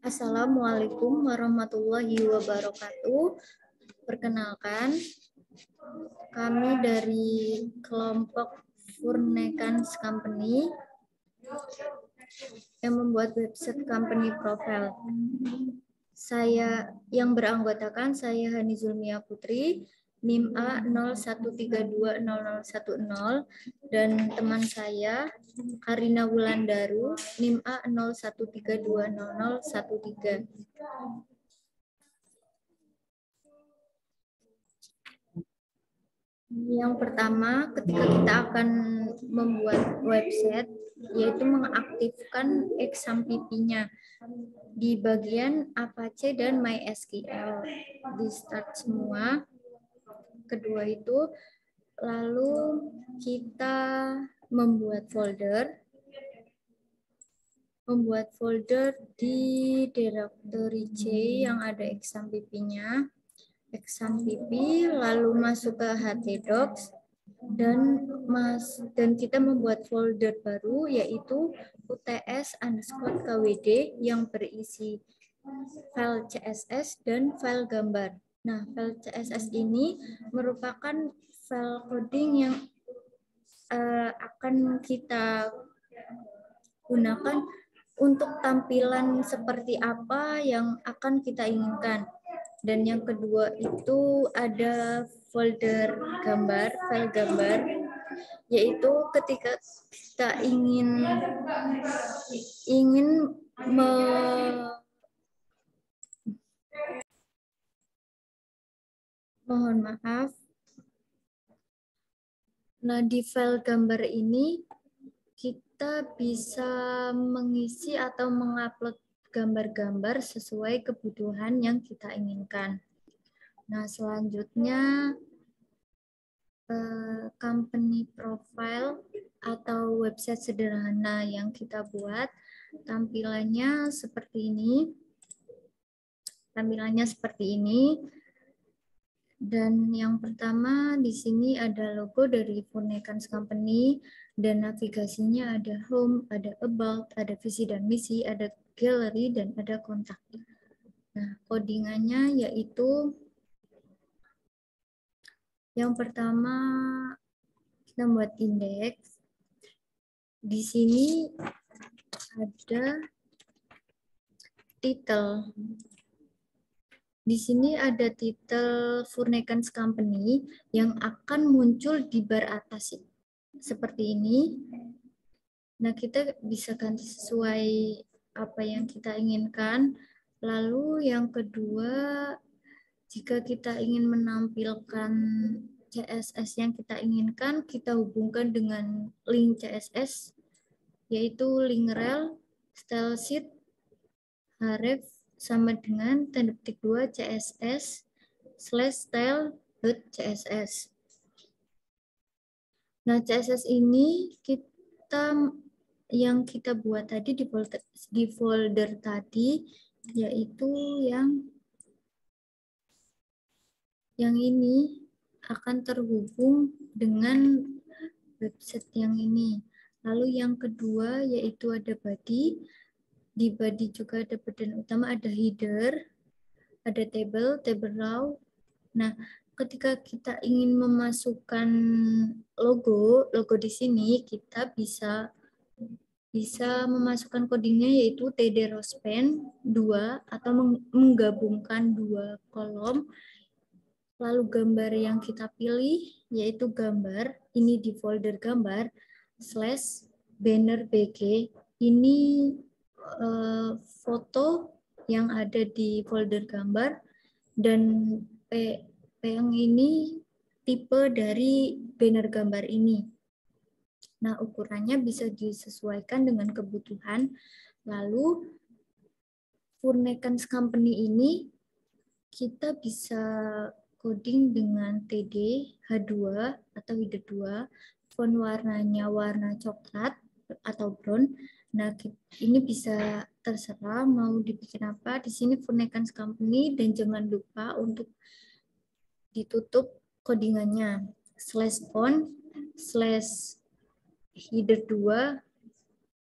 Assalamualaikum warahmatullahi wabarakatuh. Perkenalkan, kami dari kelompok Furnekans Company yang membuat website company profile. Saya yang beranggotakan saya Hani Zulmia Putri, NIM A 01320010 dan teman saya Karina Wulandaru, NIM A 01320013. Yang pertama, ketika kita akan membuat website, yaitu mengaktifkan XAMPP-nya di bagian Apache dan MySQL. Di start semua. Kedua itu, lalu kita membuat folder di directory C yang ada XAMPP-nya. XAMPP, lalu masuk ke htdocs dan kita membuat folder baru yaitu uts_kwd yang berisi file CSS dan file gambar. Nah, file CSS ini merupakan file coding yang akan kita gunakan untuk tampilan seperti apa yang akan kita inginkan. Dan yang kedua itu ada folder gambar, file gambar, yaitu ketika kita mohon maaf. Nah, di file gambar ini kita bisa mengisi atau mengupload gambar-gambar sesuai kebutuhan yang kita inginkan. Nah, selanjutnya company profile atau website sederhana yang kita buat, tampilannya seperti ini. Dan yang pertama di sini ada logo dari Furnekans Company dan navigasinya ada home, ada about, ada visi dan misi, ada gallery dan ada kontak. Nah, codingannya yaitu yang pertama kita buat indeks. Di sini ada title. Di sini ada title Furnekans Company yang akan muncul di bar atas seperti ini. Nah, kita bisa ganti sesuai apa yang kita inginkan. Lalu yang kedua, jika kita ingin menampilkan CSS yang kita inginkan, kita hubungkan dengan link CSS, yaitu link rel, style sheet, href, sama dengan tanda petik 2 css/style.css. Nah, CSS ini yang kita buat tadi di folder tadi, yaitu yang ini akan terhubung dengan website yang ini. Lalu yang kedua yaitu ada body. Di body juga ada badan utama, ada header, ada table row. Nah, ketika kita ingin memasukkan logo di sini, kita bisa memasukkan codingnya yaitu td_rospen 2 atau menggabungkan dua kolom. Lalu gambar yang kita pilih yaitu gambar, ini di folder gambar, /banner bg, ini foto yang ada di folder gambar, dan P yang ini tipe dari banner gambar ini. Nah, ukurannya bisa disesuaikan dengan kebutuhan. Lalu, Furnekans Company ini kita bisa coding dengan TD, H2, atau header 2, font warnanya warna coklat atau brown. Nah, ini bisa terserah mau dibikin apa. Di sini Furnekans Company, dan jangan lupa untuk ditutup codingannya. /font, /header 2,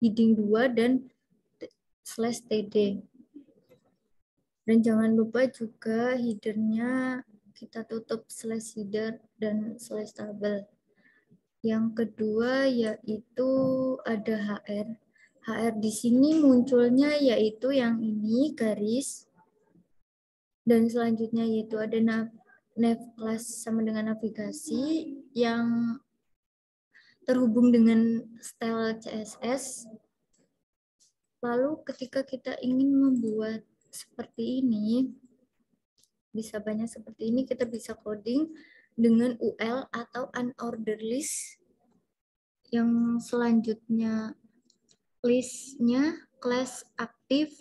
heading 2, dan /td. Dan jangan lupa juga header-nya kita tutup slash header dan slash table. Yang kedua yaitu ada HR. HR di sini munculnya yaitu yang ini garis, dan selanjutnya yaitu ada nav class sama dengan navigasi yang terhubung dengan style CSS. Lalu ketika kita ingin membuat seperti ini, bisa banyak seperti ini, kita bisa coding dengan UL atau unordered list. Yang selanjutnya listnya class aktif,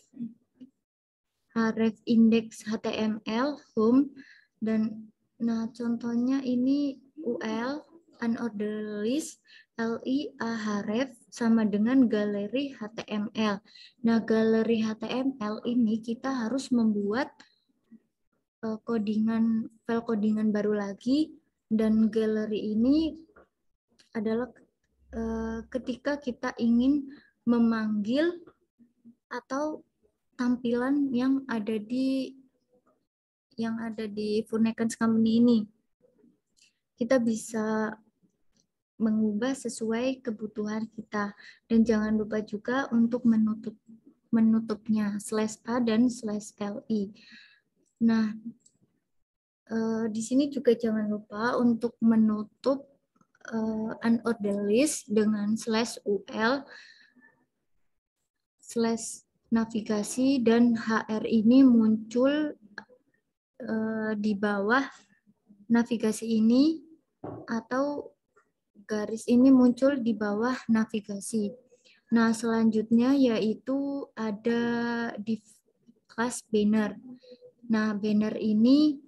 href index HTML, home, dan nah contohnya ini UL, unordered list, LI, href, sama dengan galeri HTML. Nah, galeri HTML ini kita harus membuat file codingan baru lagi, dan galeri ini adalah ketika kita ingin memanggil atau tampilan yang ada di Funekens Company ini. Kita bisa mengubah sesuai kebutuhan kita, dan jangan lupa juga untuk menutupnya /a dan /li. Nah, di sini juga jangan lupa untuk menutup unordered list dengan /ul, /navigasi, dan HR ini muncul di bawah navigasi ini, atau garis ini muncul di bawah navigasi. Nah, selanjutnya yaitu ada div class banner. Nah, banner ini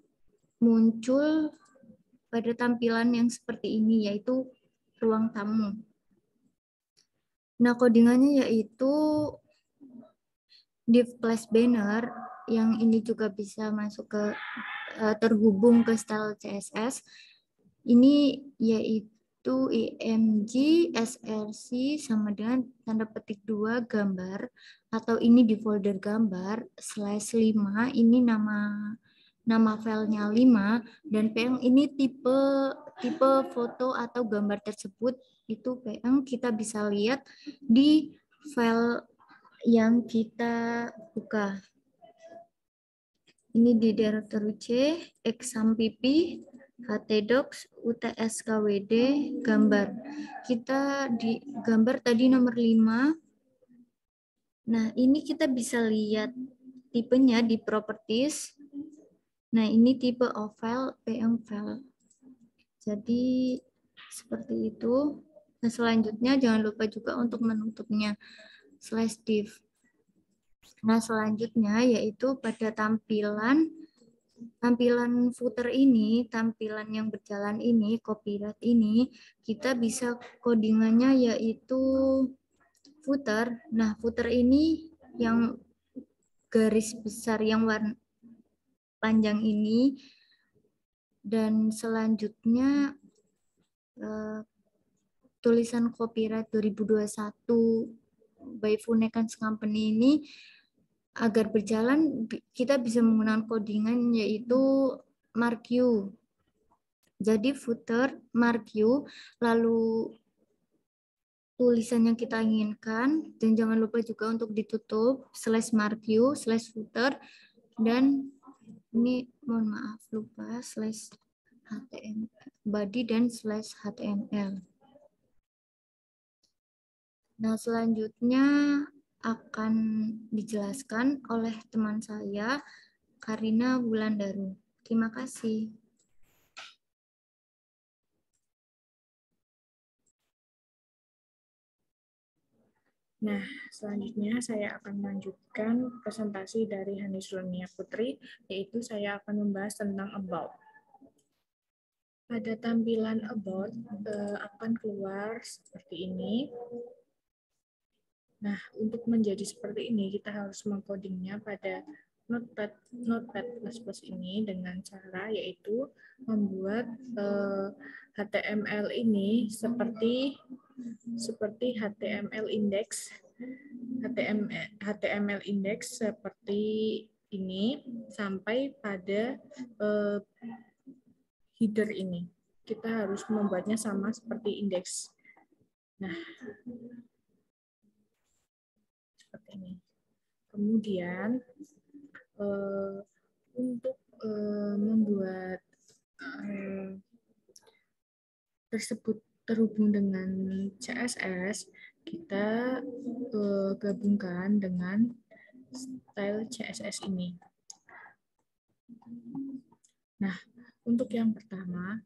muncul pada tampilan yang seperti ini, yaitu ruang tamu. Nah, codingannya yaitu div class banner, yang ini juga bisa masuk ke terhubung ke style CSS. Ini yaitu img src sama dengan tanda petik 2 gambar, atau ini di folder gambar /5, ini nama filenya 5, dan yang ini tipe foto atau gambar tersebut itu yang kita bisa lihat di file yang kita buka. Ini di directory C, exampp, htdocs, utskWD, gambar. Kita di gambar tadi nomor 5. Nah, ini kita bisa lihat tipenya di properties. Nah, ini tipe of file, PM file. Jadi, seperti itu. Nah, selanjutnya jangan lupa juga untuk menutupnya /div. Nah, selanjutnya yaitu pada tampilan footer ini, tampilan yang berjalan ini, copyright ini, kita bisa codingannya yaitu footer. Nah, footer ini yang garis besar yang warna panjang ini, dan selanjutnya tulisan copyright 2021 by Funekens Company ini agar berjalan kita bisa menggunakan codingan yaitu marq. Jadi footer marq, lalu tulisan yang kita inginkan, dan jangan lupa juga untuk ditutup /marq, /footer, dan ini mohon maaf lupa /html body dan /html. Nah, selanjutnya akan dijelaskan oleh teman saya, Karina Wulandaru. Terima kasih. Nah, selanjutnya saya akan melanjutkan presentasi dari Hani Sulnia Putri, yaitu saya akan membahas tentang about. Pada tampilan about akan keluar seperti ini. Nah, untuk menjadi seperti ini, kita harus mengcodingnya pada Notepad++ ini dengan cara yaitu membuat HTML ini seperti HTML index seperti ini sampai pada header ini. Kita harus membuatnya sama seperti indeks. Nah, seperti ini. Kemudian untuk membuat tersebut terhubung dengan CSS, kita gabungkan dengan style CSS ini. Nah, untuk yang pertama,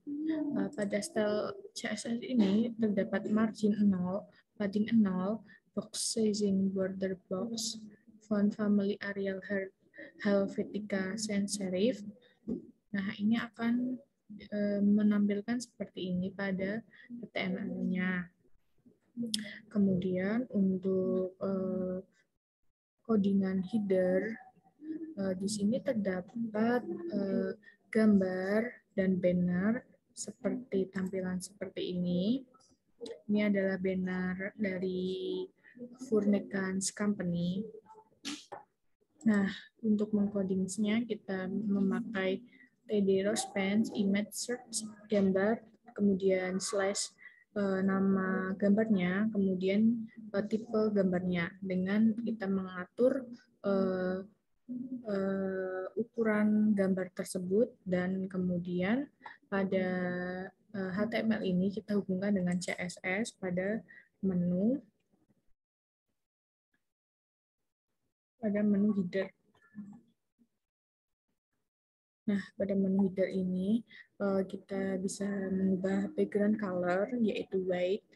pada style CSS ini terdapat margin 0, padding 0, box sizing border box, font family Arial Helvetica sans serif. Nah, ini akan menampilkan seperti ini pada HTML-nya. Kemudian untuk codingan header, di sini terdapat gambar dan banner seperti tampilan seperti ini. Ini adalah banner dari Furnekans Company. Nah, untuk mengcodingsnya kita memakai TD Rospense, image search, gambar, kemudian slash nama gambarnya, kemudian tipe gambarnya, dengan kita mengatur ukuran gambar tersebut, dan kemudian pada HTML ini kita hubungkan dengan CSS pada menu header. Nah, pada menu header ini kita bisa mengubah background color, yaitu white,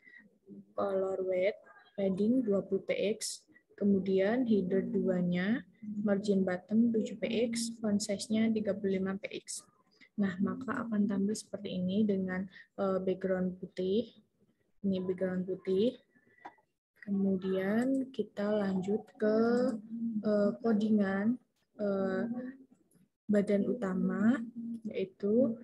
color weight, padding 20 px, kemudian header 2-nya, margin bottom 7 px, font size-nya 35 px. Nah, maka akan tampil seperti ini dengan background putih. Ini background putih. Kemudian kita lanjut ke codingan badan utama, yaitu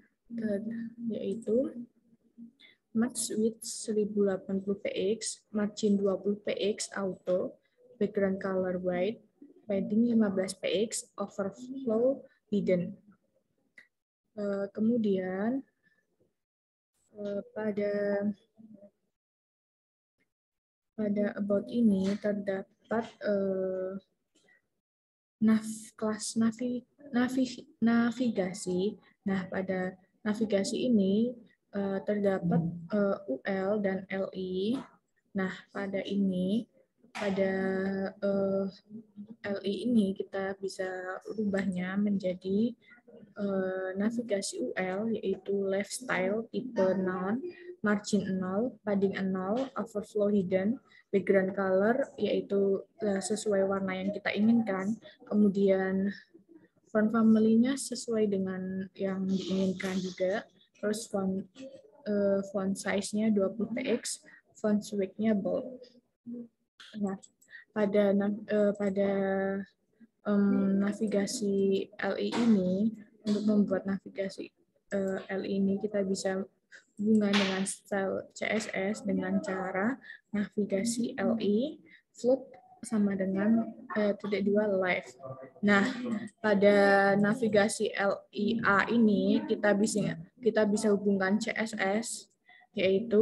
max width 1080 px, margin 20 px auto, background color white, padding 15 px, overflow hidden. Kemudian pada about ini terdapat kelas navigasi. Nah, pada navigasi ini terdapat UL dan LI. Nah, pada LI ini kita bisa rubahnya menjadi navigasi UL, yaitu lifestyle, tipe non, margin 0, padding 0, overflow hidden, background color, yaitu sesuai warna yang kita inginkan, kemudian font family-nya sesuai dengan yang diinginkan juga, terus font size-nya 20 px, font width-nya bold. Nah, pada navigasi LI ini, untuk membuat navigasi LI ini kita bisa hubungan dengan style CSS dengan cara navigasi LI float sama dengan titik 2 live. Nah, pada navigasi LIA ini kita bisa hubungkan CSS, yaitu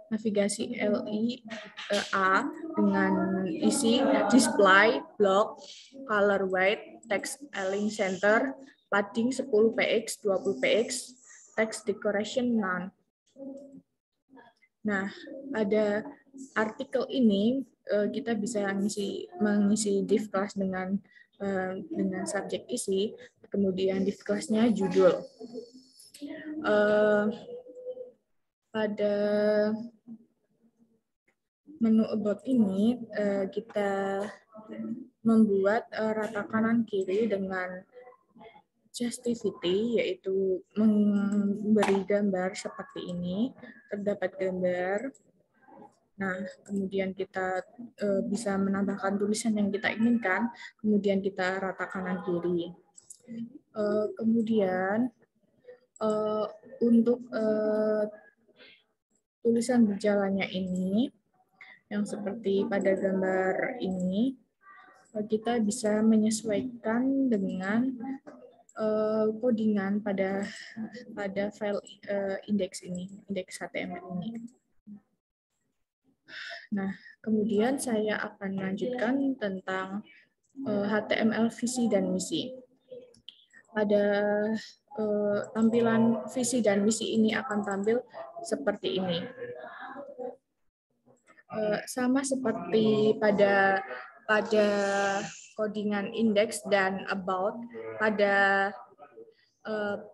navigasi LIA dengan isi display, block, color white, text align center, padding 10 px, 20 px, text decoration none. Nah, pada artikel ini kita bisa mengisi div class dengan subjek isi, kemudian div class-nya judul. Pada menu about ini kita membuat rata kanan kiri dengan justivity, yaitu memberi gambar seperti ini, terdapat gambar. Nah, kemudian kita bisa menambahkan tulisan yang kita inginkan, kemudian kita rata kanan kiri. Kemudian untuk tulisan berjalannya ini, yang seperti pada gambar ini, kita bisa menyesuaikan dengan codingan pada file indeks ini, indeks HTML ini. Nah, kemudian saya akan lanjutkan tentang HTML visi dan misi. Pada tampilan visi dan misi ini akan tampil seperti ini. Sama seperti pada codingan index dan about, pada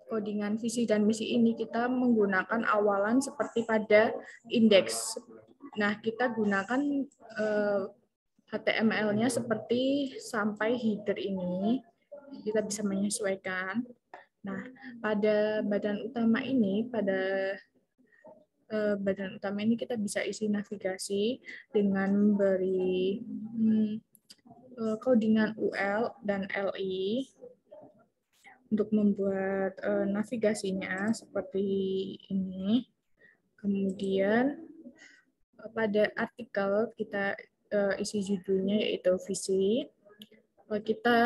codingan visi dan misi ini kita menggunakan awalan seperti pada indeks. Nah, kita gunakan HTML-nya seperti sampai header ini, kita bisa menyesuaikan. Nah, pada badan utama ini, kita bisa isi navigasi dengan memberi codingan UL dan LI untuk membuat navigasinya seperti ini. Kemudian pada artikel kita isi judulnya yaitu visi. Kita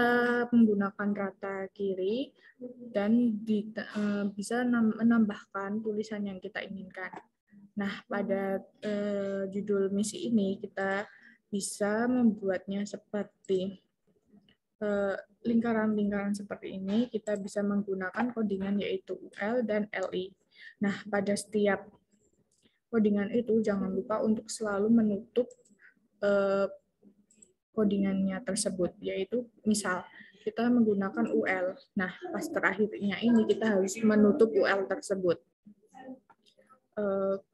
menggunakan rata kiri dan bisa menambahkan tulisan yang kita inginkan. Nah, pada judul misi ini kita bisa membuatnya seperti lingkaran-lingkaran seperti ini. Kita bisa menggunakan codingan yaitu UL dan LI. Nah, pada setiap codingan itu jangan lupa untuk selalu menutup codingannya tersebut, yaitu misal kita menggunakan UL. Nah, pas terakhirnya ini kita harus menutup UL tersebut.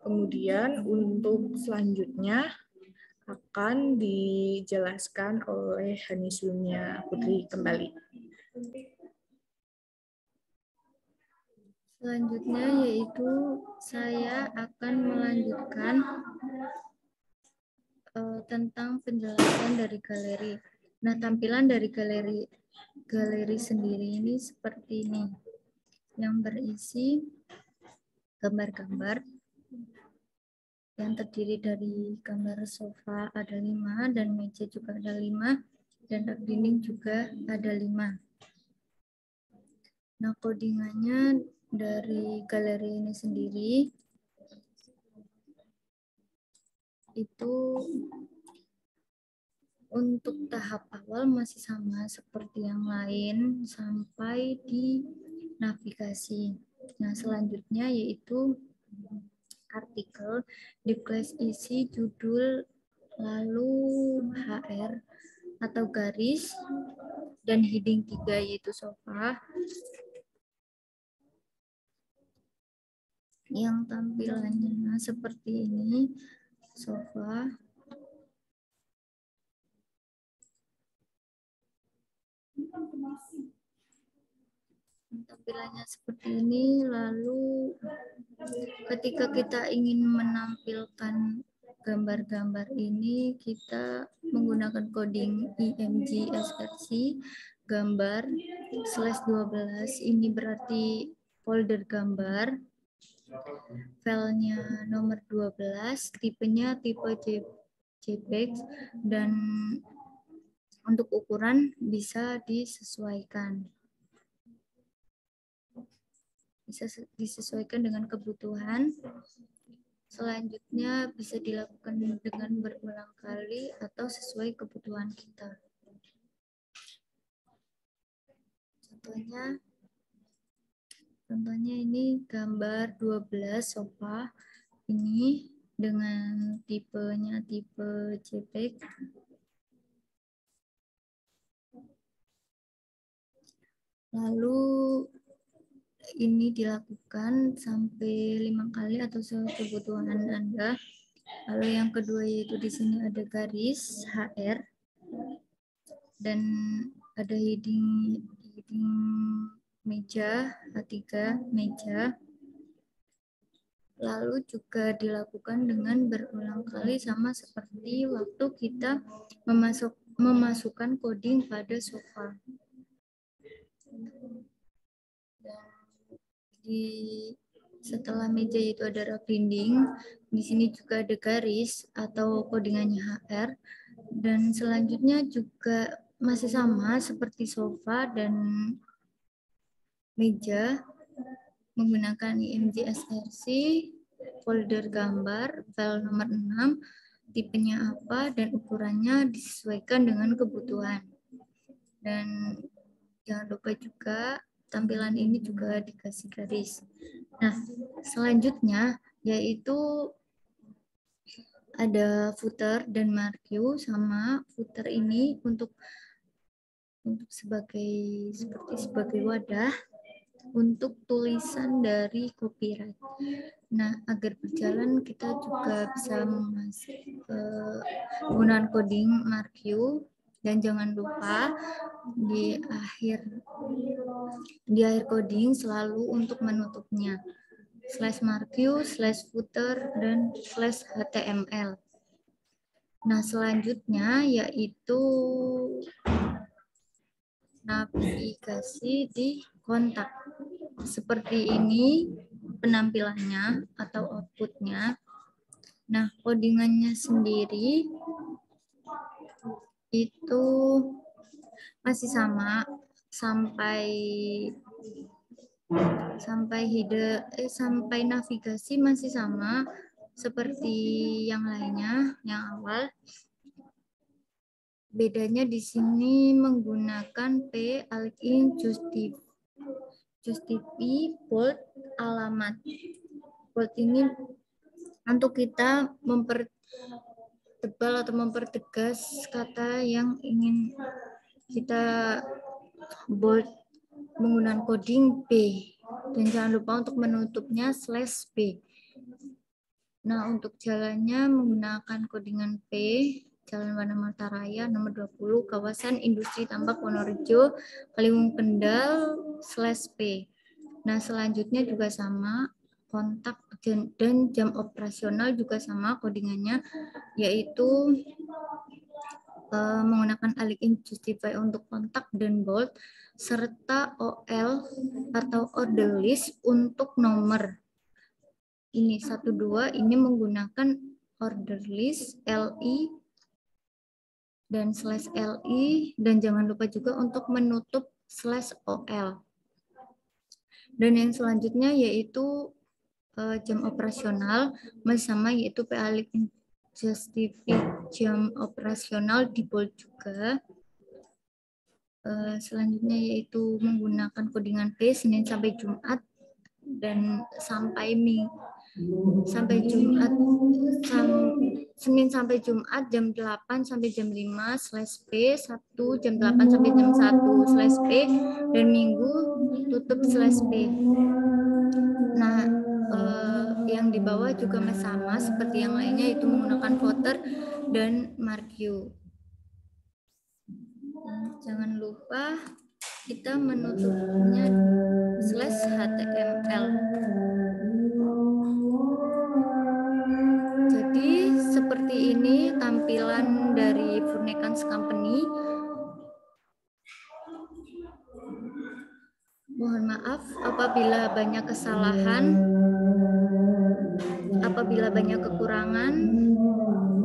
Kemudian untuk selanjutnya akan dijelaskan oleh Hanisunia Putri kembali. Selanjutnya yaitu saya akan melanjutkan tentang penjelasan dari galeri. Nah, tampilan dari galeri sendiri ini seperti ini, yang berisi gambar-gambar yang terdiri dari gambar sofa ada 5, dan meja juga ada 5, dan rak dinding juga ada 5. Nah, codingannya dari galeri ini sendiri itu untuk tahap awal masih sama seperti yang lain sampai di navigasi. Nah, selanjutnya yaitu artikel, di kelas isi judul, lalu HR atau garis, dan heading 3 yaitu sofa. Yang tampilannya seperti ini, sofa. Tampilannya seperti ini, lalu ketika kita ingin menampilkan gambar-gambar ini, kita menggunakan coding img src gambar /12. Ini berarti folder gambar, filenya nomor 12, tipenya tipe JPEG, dan untuk ukuran bisa disesuaikan. Bisa disesuaikan dengan kebutuhan. Selanjutnya bisa dilakukan dengan berulang kali atau sesuai kebutuhan kita. Contohnya ini gambar 12 sofa ini dengan tipenya tipe JPEG. Lalu ini dilakukan sampai 5 kali atau sesuai kebutuhan Anda. Lalu yang kedua yaitu di sini ada garis HR dan ada heading meja, H3 meja. Lalu juga dilakukan dengan berulang kali sama seperti waktu kita memasukkan coding pada sofa. Setelah meja itu ada rak dinding, di sini juga ada garis atau codingannya HR, dan selanjutnya juga masih sama seperti sofa dan meja, menggunakan IMG SRC, folder gambar, file nomor 6, tipenya apa, dan ukurannya disesuaikan dengan kebutuhan. Dan jangan lupa juga tampilan ini juga dikasih garis. Nah, selanjutnya yaitu ada footer dan marquee. Sama footer ini untuk sebagai wadah untuk tulisan dari copyright. Nah, agar berjalan kita juga bisa menggunakan coding marquee, dan jangan lupa di akhir coding selalu untuk menutupnya /marquee, /footer, dan /html. Nah, selanjutnya yaitu navigasi di kontak. Seperti ini penampilannya atau outputnya. Nah, codingannya sendiri itu masih sama sampai navigasi masih sama seperti yang lainnya, yang awal. Bedanya di sini menggunakan P, Alkin, justify, bold, alamat. Bold ini untuk kita mempertebal atau mempertegas kata yang ingin kita bold menggunakan coding B. Dan jangan lupa untuk menutupnya /B. Nah, untuk jalannya menggunakan codingan P, Jalan Wana Mataraya nomor 20, kawasan industri tambak Wonorejo, Kaliwung Kendal /P. Nah, selanjutnya juga sama, kontak dan jam operasional juga sama codingannya, yaitu menggunakan Alkin justify untuk kontak dan bold, serta OL atau order list untuk nomor. Ini 12, ini menggunakan order list LI dan /LI, dan jangan lupa juga untuk menutup /OL. Dan yang selanjutnya yaitu jam operasional masih sama, yaitu PA justify jam operasional di bold juga. Selanjutnya yaitu menggunakan codingan P Senin sampai Jumat, dan Senin sampai Jumat jam 8 sampai jam 5 /P, Sabtu jam 8 sampai jam 1 /P, dan Minggu tutup /P. Nah, yang di bawah juga sama seperti yang lainnya, yaitu menggunakan footer dan marquee. Jangan lupa kita menutupnya /html. Jadi seperti ini tampilan dari Furnekans Company. Mohon maaf apabila banyak kesalahan, apabila banyak kekurangan.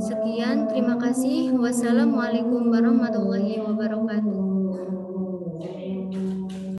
Sekian, terima kasih. Wassalamualaikum warahmatullahi wabarakatuh.